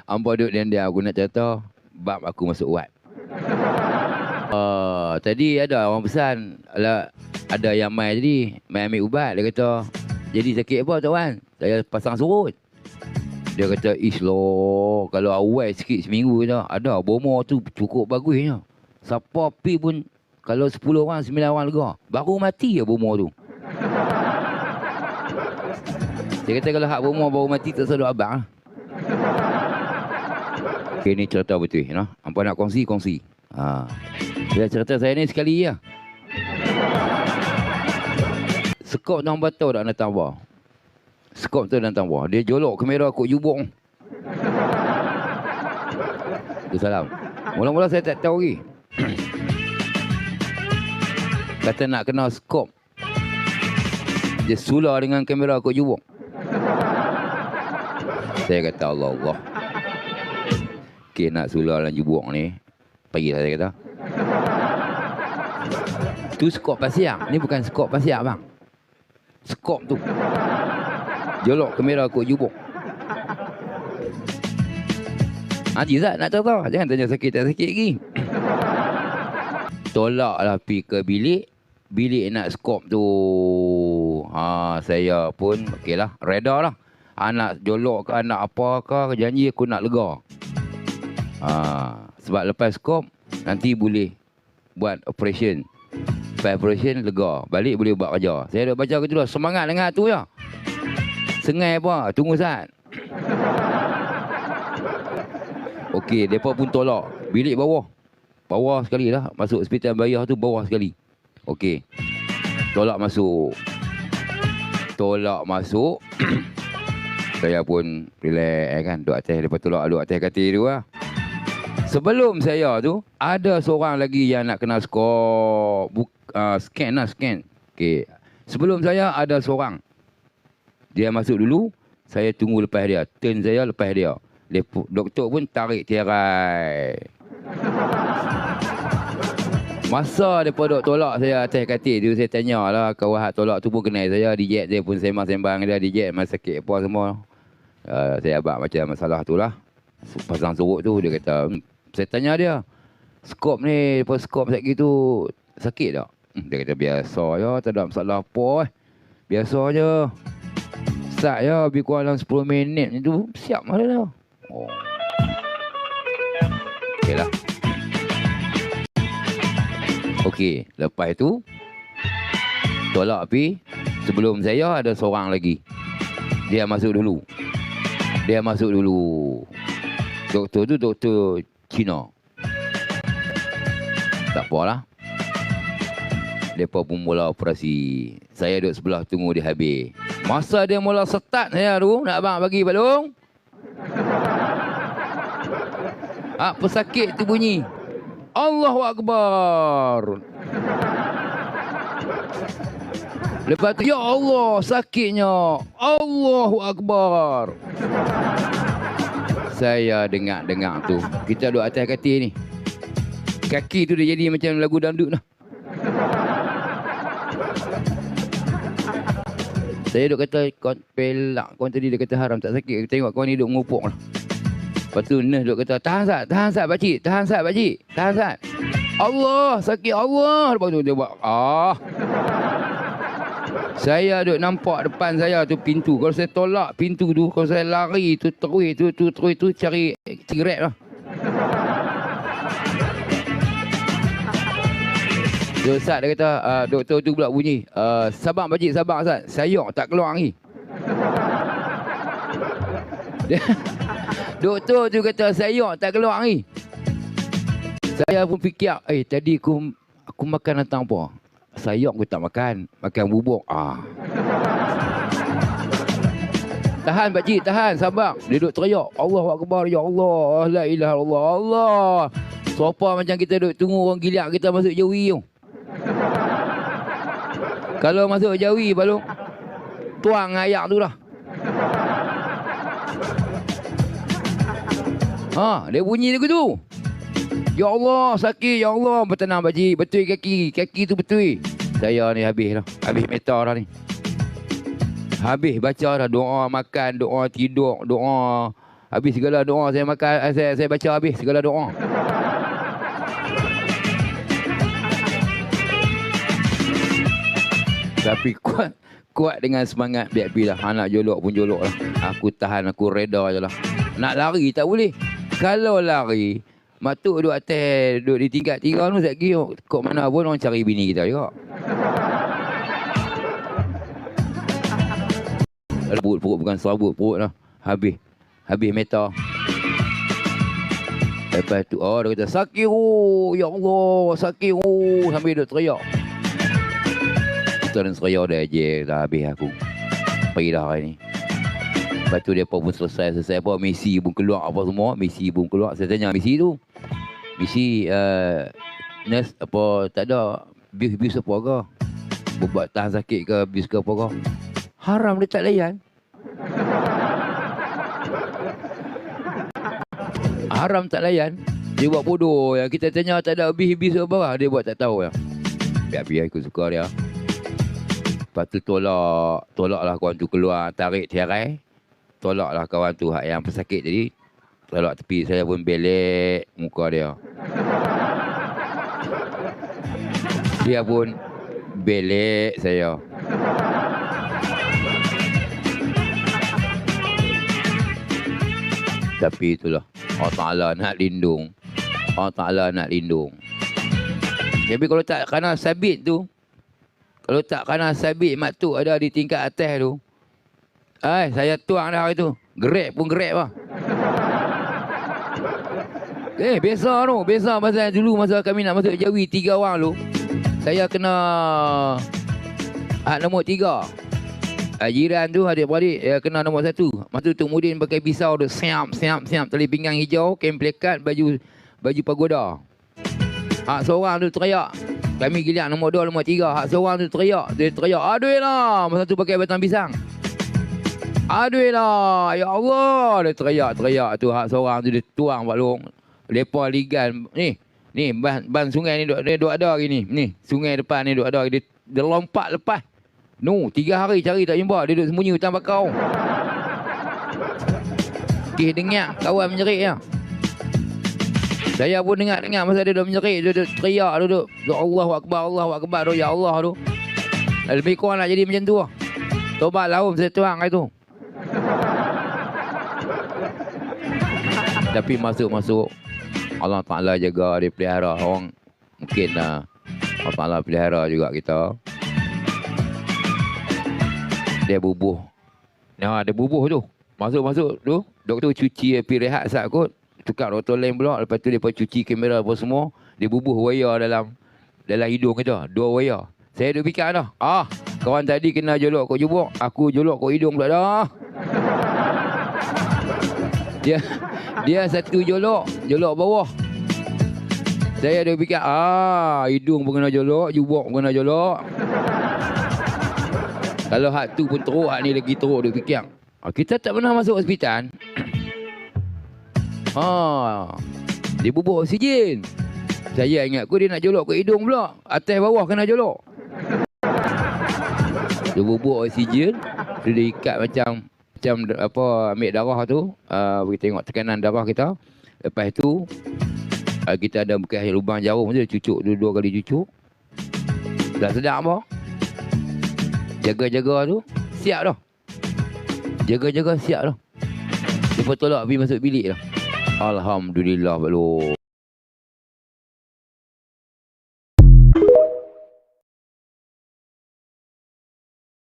Ambo duduk diam-diam. Aku nak cerita bab aku masuk UAT. Tadi ada orang pesan, ada yang mai tadi, mai ambil ubat. Dia kata, jadi sakit apa tuan? Saya pasang surut. Dia kata, loh, kalau awal sikit seminggu je, ada bomo tu cukup bagusnya. Siapa pi pun, kalau 10 orang, 9 orang lega. Baru mati ya bomo tu. Dia kata kalau hak bomo baru mati, tak sedap abang lah. Okay, ni cerita betul. No? Hampa nak kongsi. Dia cerita saya ni sekali je. Skop tu hampa tahu tak nak tambah. Skop tu nak tambah. Dia jolok kamera kot jubuk. Tu salam. Mula-mula saya tak tahu lagi. Kata nak kena skop. Dia sular dengan kamera kot jubuk. Saya kata Allah. Okay, nak sular dalam jubuk ni. Pergilah saya kata. Tu skop pasiak. Ni bukan skop pasiak bang. Skop tu. Jolok kamera kot jubuk. Haji Zat nak tahu kau. Jangan tanya sakit tak sakit lagi. Tolaklah pergi ke bilik. Bilik nak skop tu. Saya pun okey lah. Reda lah. Anak jolok ke anak apa ke. Janji aku nak lega. Sebab lepas skop nanti boleh buat operation. Lepas operation lega. Balik boleh buat kerja. Saya dah baca gitu lah. Semangat dengan tu ya. Sengai apa? Tunggu saat. Okey, mereka pun tolak. Bilik bawah. Bawah sekali lah. Masuk hospital bayar tu bawah sekali. Okey. Tolak masuk. Saya pun relax kan. Duduk atas. Lepas tolak duduk atas katil tu lah. Sebelum saya tu, ada seorang lagi yang nak kena skop. Scan. Okey. Sebelum saya ada seorang. Dia masuk dulu, saya tunggu lepas dia. Turn saya lepas dia. Doktor pun tarik tirai. Masa mereka duk tolak saya atas katil tu, saya tanya lah, kawan tolak tu pun kenal saya. Dijet saya pun sembang-sembang dia. Dijet masa sakit apa semua. Saya abang macam masalah tu lah. Pasang surut tu, dia kata, saya tanya dia, skop ni, lepas skop sakit tu, sakit tak? Dia kata, biasa je, tak ada masalah apa. Biasa je. Start je, lebih kurang dalam 10 minit ni tu, siap lah dah. Okey lah. Okey, lepas tu, tolak pi. Sebelum saya ada seorang lagi. Dia masuk dulu. Doktor tu doktor Cina. Tak apalah. Mereka pun mula operasi. Saya duduk sebelah tunggu dia habis. Masa dia mula start saya tu, nak abang bagi balung. Pesakit tu bunyi. Allahu Akbar. Lepas tu, ya Allah, sakitnya. Allahu Akbar. Saya dengar tu. Kita duduk atas katil ni. Kaki tu dia jadi macam lagu dangdut lah. Saya duk kata, kau pelak. Kau tadi dia kata haram tak sakit. Tengok kau ni duk mengupuk lah. Lepas tu nurse duk kata, tahan sat pakcik. Tahan sat. Allah, sakit Allah. Lepas tu dia buat, Saya duk nampak depan saya tu pintu. Kalau saya tolak pintu tu, kalau saya lari tu terus tu cari cigaret lah. Sat dia kata, doktor tu pula bunyi, sabar pakcik, sabar Sat. Sayok tak keluar ni. Doktor tu kata, sayok tak keluar ni. Saya pun fikir, tadi aku makan datang apa? Sayok aku tak makan bubuk. Tahan pakcik, tahan, sabar. Dia duduk teriak, Allahu Akbar, ya Allah, la ilaha illallah, Allah. Sopa macam kita duduk tunggu orang giliak kita masuk jawi tu. Kalau masuk jawi baru tuang ayak tu lah. Dia bunyi lagu tu. Ya Allah, sakit, ya Allah. Bertenang pakcik, betul kaki tu betul. Saya ni habis meter dah ni. Habis baca dah doa makan, doa tidur, doa Habis segala doa saya makan, saya baca habis segala doa. Tapi kuat dengan semangat biar lah. Anak jolok pun jolok lah. Aku tahan, aku reda je lah. Nak lari tak boleh. Kalau lari, matuk duduk atas, duduk di tingkat 3 tu, sekejap lagi kok mana pun orang cari bini kita juga. Perut bukan serabut, perut lah. Habis meta. Lepas tu, dia kata, sakit ya Allah, sakit sambil duduk teriak. Kita dan seraya dah habis aku. Pergi dah hari ni. Lepas tu dia pun selesai apa, misi pun keluar apa semua, misi pun keluar. Saya tanya misi tu. Misi nurse apa tak ada bis apa ke? Buat tahan sakit ke bis ke apa ke? Haram dia tak layan. Haram tak layan. Dia buat bodoh ya. Kita tanya tak ada bis apa, dia buat tak tahu ya. Biar aku suka dia. Lepas tu tolaklah kawan tu keluar, tarik tirai. Tolaklah kawan tu yang pesakit tadi. Tolak tepi, saya pun belek muka dia. Dia pun belek saya. Tapi itulah, Allah Ta'ala nak lindung. Allah Ta'ala nak lindung. Tapi kalau tak kena sabit tu, kalau tak kena sabit matuk ada di tingkat atas tu, saya tuang dah hari tu. Gerek pun gerek lah. Biasa tu. Biasa pasal dulu masa kami nak masuk Jawi 3 orang tu, saya kena nombor 3. Jiran tu adik-beradik kena nombor 1. Masa tu Mudin pakai pisau tu, siap. Tali pinggang hijau, kain plekat, baju pagoda. Hak seorang tu teriak. Kami giliak nombor 2, nombor 3. Hak seorang tu teriak. Dia teriak, aduh lah. Masa tu pakai batang pisang. Aduh lah, ya Allah. Dia teriak tu. Hak seorang tu dia tuang balong. Lepas ligan. Ni ban sungai ni duk ada lagi ni. Ni, sungai depan ni duk ada lagi. Dia lompat lepas. 3 hari cari tak jumpa. Dia duduk sembunyi hutan bakau. Dengar kawan menjerit ya. Saya pun dengar masa dia duduk menjerit. Dia duduk teriak. Dia duduk Allahu Akbar. Ya Allah tu. Lebih kurang nak jadi macam tu lah. Tobat laum saya tuang itu. Tapi masuk Allah Ta'ala jaga, dia pelihara orang. Mungkin Allah Ta'ala pelihara juga kita. Dia bubuh. Dia bubuh tu. Masuk tu. Doktor cuci pergi rehat sat kot. Tukar doktor lain pula. Lepas tu dia cuci kamera apa semua. Dia bubuh wayar dalam hidung kita. 2 wayar. Saya duk fikir dah. Kawan tadi kena jolok kot jubuk. Aku jolok kot hidung pula dah. Dia satu jolok bawah. Saya ada fikir, hidung pun kena jolok, jubuk pun kena jolok. Kalau hak tu pun teruk, hak ni lagi teruk, dia fikir. Kita tak pernah masuk hospital. Dia bubuh oksigen. Saya ingat dia nak jolok ke hidung pula. Atas bawah kena jolok. Dia bubuh oksigen. Dia ikat macam ambil darah tu, kita tengok tekanan darah kita. Lepas tu kita ada bekas lubang jarum tu, dia cucuk 2 kali cucuk. Dah sedap apa? Jaga-jaga tu siap dah. Jaga-jaga siap dah. Lepas tolak pergi masuk bilik dah. Alhamdulillah belum.